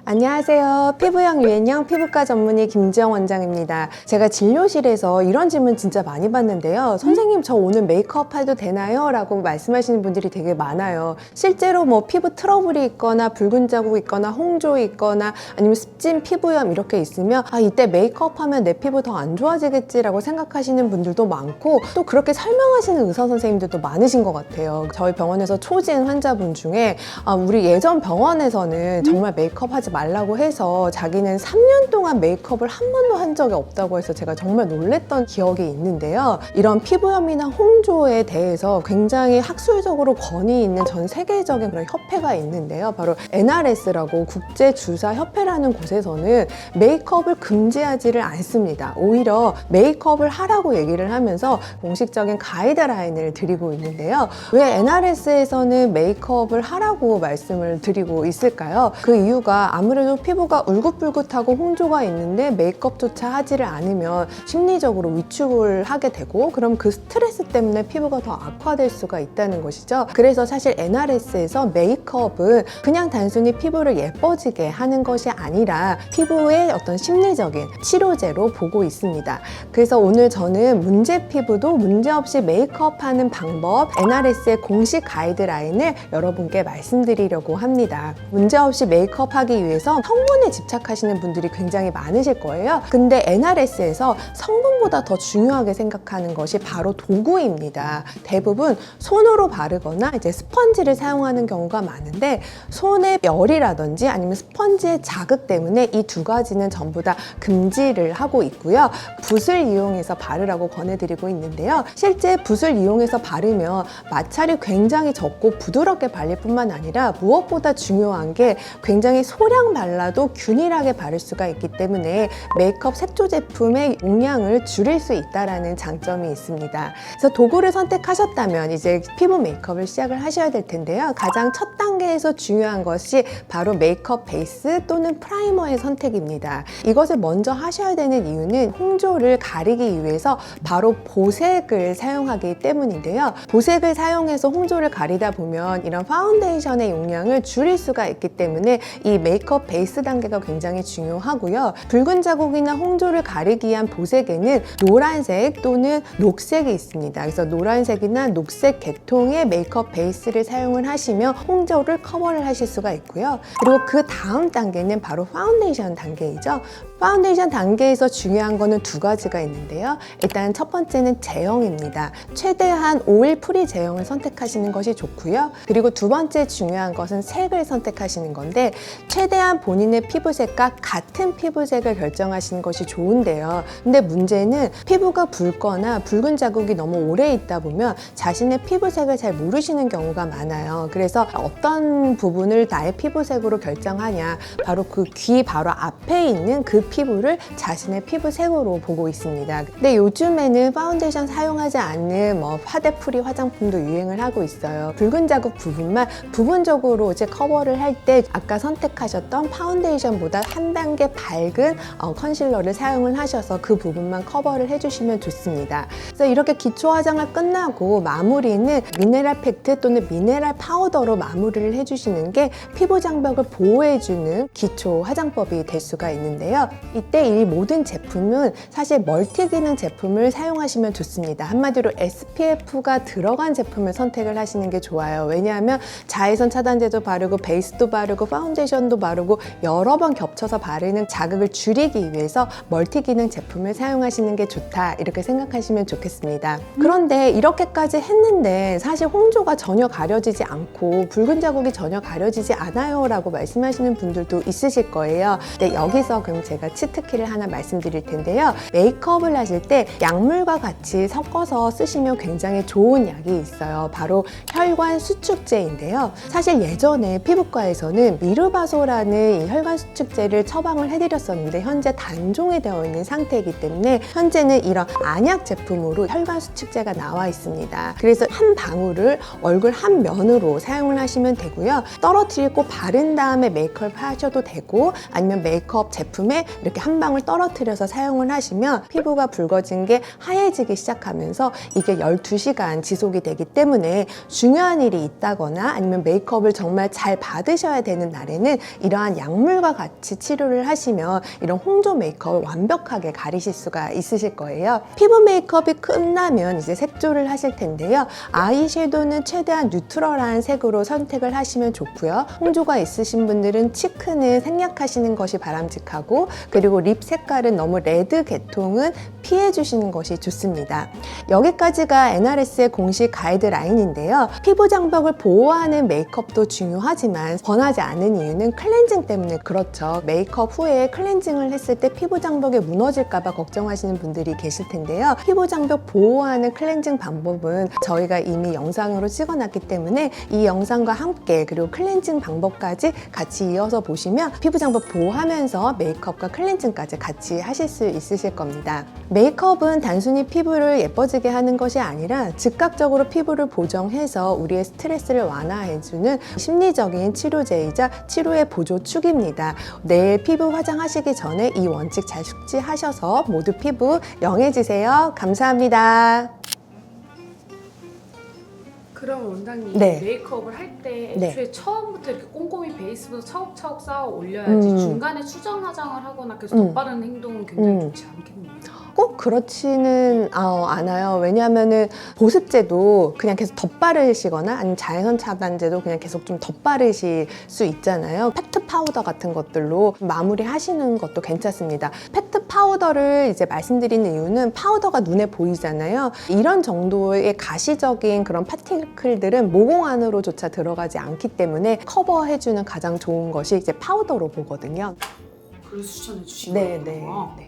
안녕하세요. 피부형 유연형 피부과 전문의 김지영 원장입니다. 제가 진료실에서 이런 질문 진짜 많이 받는데요. 선생님, 저 오늘 메이크업 해도 되나요? 라고 말씀하시는 분들이 되게 많아요. 실제로 뭐 피부 트러블이 있거나 붉은 자국이 있거나 홍조 있거나 아니면 습진 피부염 이렇게 있으면 이때 메이크업 하면 내 피부 더 안 좋아지겠지라고 생각하시는 분들도 많고, 또 그렇게 설명하시는 의사 선생님들도 많으신 것 같아요. 저희 병원에서 초진 환자분 중에 우리 예전 병원에서는 정말 메이크업 하지 말라고 해서 자기는 3년 동안 메이크업을 한 번도 한 적이 없다고 해서 제가 정말 놀랬던 기억이 있는데요. 이런 피부염이나 홍조에 대해서 굉장히 학술적으로 권위 있는 전 세계적인 그런 협회가 있는데요. 바로 NRS라고 국제주사협회라는 곳에서는 메이크업을 금지하지를 않습니다. 오히려 메이크업을 하라고 얘기를 하면서 공식적인 가이드라인을 드리고 있는데요. 왜 NRS에서는 메이크업을 하라고 말씀을 드리고 있을까요? 그 이유가 아무래도 피부가 울긋불긋하고 홍조가 있는데 메이크업조차 하지를 않으면 심리적으로 위축을 하게 되고, 그럼 그 스트레스 때문에 피부가 더 악화될 수가 있다는 것이죠. 그래서 사실 NRS에서 메이크업은 그냥 단순히 피부를 예뻐지게 하는 것이 아니라 피부의 어떤 심리적인 치료제로 보고 있습니다. 그래서 오늘 저는 문제 피부도 문제없이 메이크업하는 방법, NRS의 공식 가이드라인을 여러분께 말씀드리려고 합니다. 문제없이 메이크업하기 위해서 성분에 집착하시는 분들이 굉장히 많으실 거예요. 근데 NRS에서 성분보다 더 중요하게 생각하는 것이 바로 도구입니다. 대부분 손으로 바르거나 이제 스펀지를 사용하는 경우가 많은데, 손의 열이라든지 아니면 스펀지의 자극 때문에 이 두 가지는 전부 다 금지를 하고 있고요. 붓을 이용해서 바르라고 권해드리고 있는데요. 실제 붓을 이용해서 바르면 마찰이 굉장히 적고 부드럽게 발릴 뿐만 아니라 무엇보다 중요한 게 굉장히 소량 발라도 균일하게 바를 수가 있기 때문에 메이크업 색조 제품의 용량을 줄일 수 있다는 장점이 있습니다. 그래서 도구를 선택하셨다면 이제 피부 메이크업을 시작을 하셔야 될 텐데요. 가장 첫 단계에서 중요한 것이 바로 메이크업 베이스 또는 프라이머의 선택입니다. 이것을 먼저 하셔야 되는 이유는 홍조를 가리기 위해서 바로 보색을 사용하기 때문인데요. 보색을 사용해서 홍조를 가리다 보면 이런 파운데이션의 용량을 줄일 수가 있기 때문에 이 메이크업 베이스 단계가 굉장히 중요하고요. 붉은 자국이나 홍조를 가리기 위한 보색에는 노란색 또는 녹색이 있습니다. 그래서 노란색이나 녹색 계통의 메이크업 베이스를 사용을 하시면 홍조를 커버를 하실 수가 있고요. 그리고 그 다음 단계는 바로 파운데이션 단계이죠. 파운데이션 단계에서 중요한 거는 두 가지가 있는데요. 일단 첫 번째는 제형입니다. 최대한 오일 프리 제형을 선택하시는 것이 좋고요. 그리고 두 번째 중요한 것은 색을 선택하시는 건데, 최대한 본인의 피부색과 같은 피부색을 결정하시는 것이 좋은데요. 근데 문제는 피부가 붉거나 붉은 자국이 너무 오래 있다 보면 자신의 피부색을 잘 모르시는 경우가 많아요. 그래서 어떤 부분을 나의 피부색으로 결정하냐, 바로 그 귀 바로 앞에 있는 그 피부를 자신의 피부색으로 보고 있습니다. 근데 요즘에는 파운데이션 사용하지 않는 파데프리 화장품도 유행을 하고 있어요. 붉은 자국 부분만 부분적으로 이제 커버를 할 때 아까 선택하셨던 파운데이션보다 한 단계 밝은 컨실러를 사용을 하셔서 그 부분만 커버를 해주시면 좋습니다. 그래서 이렇게 기초 화장을 끝나고 마무리는 미네랄 팩트 또는 미네랄 파우더로 마무리를 해주시는 게 피부 장벽을 보호해주는 기초 화장법이 될 수가 있는데요. 이때 이 모든 제품은 사실 멀티 기능 제품을 사용하시면 좋습니다. 한마디로 SPF가 들어간 제품을 선택을 하시는 게 좋아요. 왜냐하면 자외선 차단제도 바르고 베이스도 바르고 파운데이션도 바르고 여러 번 겹쳐서 바르는 자극을 줄이기 위해서 멀티 기능 제품을 사용하시는 게 좋다, 이렇게 생각하시면 좋겠습니다. 그런데 이렇게까지 했는데 사실 홍조가 전혀 가려지지 않고 붉은 자국이 전혀 가려지지 않아요 라고 말씀하시는 분들도 있으실 거예요. 근데 여기서 그럼 제가 치트키를 하나 말씀드릴 텐데요. 메이크업을 하실 때 약물과 같이 섞어서 쓰시면 굉장히 좋은 약이 있어요. 바로 혈관 수축제인데요. 사실 예전에 피부과에서는 미르바소라는 이 혈관 수축제를 처방을 해드렸었는데 현재 단종이 되어 있는 상태이기 때문에 현재는 이런 안약 제품으로 혈관 수축제가 나와 있습니다. 그래서 한 방울을 얼굴 한 면으로 사용을 하시면 되고요. 떨어뜨리고 바른 다음에 메이크업 하셔도 되고, 아니면 메이크업 제품에 이렇게 한 방울 떨어뜨려서 사용을 하시면 피부가 붉어진 게 하얘지기 시작하면서 이게 12시간 지속이 되기 때문에 중요한 일이 있다거나 아니면 메이크업을 정말 잘 받으셔야 되는 날에는 이런 이러한 약물과 같이 치료를 하시면 이런 홍조 메이크업을 완벽하게 가리실 수가 있으실 거예요. 피부 메이크업이 끝나면 이제 색조를 하실 텐데요. 아이섀도우는 최대한 뉴트럴한 색으로 선택을 하시면 좋고요. 홍조가 있으신 분들은 치크는 생략하시는 것이 바람직하고, 그리고 립 색깔은 너무 레드 계통은 피해 주시는 것이 좋습니다. 여기까지가 NRS의 공식 가이드라인인데요. 피부 장벽을 보호하는 메이크업도 중요하지만 권하지 않은 이유는 클렌징 때문에 그렇죠. 메이크업 후에 클렌징을 했을 때 피부 장벽이 무너질까 봐 걱정하시는 분들이 계실 텐데요. 피부 장벽 보호하는 클렌징 방법은 저희가 이미 영상으로 찍어놨기 때문에 이 영상과 함께, 그리고 클렌징 방법까지 같이 이어서 보시면 피부 장벽 보호하면서 메이크업과 클렌징까지 같이 하실 수 있으실 겁니다. 메이크업은 단순히 피부를 예뻐지게 하는 것이 아니라 즉각적으로 피부를 보정해서 우리의 스트레스를 완화해주는 심리적인 치료제이자 치료의 보조축입니다. 내일 피부 화장하시기 전에 이 원칙 잘 숙지하셔서 모두 피부 영해지세요. 감사합니다. 그럼 원장님, 네. 메이크업을 할 때 네. 애초에 처음부터 이렇게 꼼꼼히 베이스부터 차곡차곡 쌓아 올려야지 중간에 수정 화장을 하거나 계속 덧바르는 행동은 굉장히 좋지 않겠네요. 꼭 그렇지는 않아요. 왜냐하면은 보습제도 그냥 계속 덧바르시거나 아니면 자외선 차단제도 그냥 계속 좀 덧바르실 수 있잖아요. 팩트 파우더 같은 것들로 마무리 하시는 것도 괜찮습니다. 팩트 파우더를 이제 말씀드리는 이유는 파우더가 눈에 보이잖아요. 이런 정도의 가시적인 그런 파티클들은 모공 안으로조차 들어가지 않기 때문에 커버해주는 가장 좋은 것이 이제 파우더로 보거든요. 그래서 추천해 주신 네, 거예요. 네.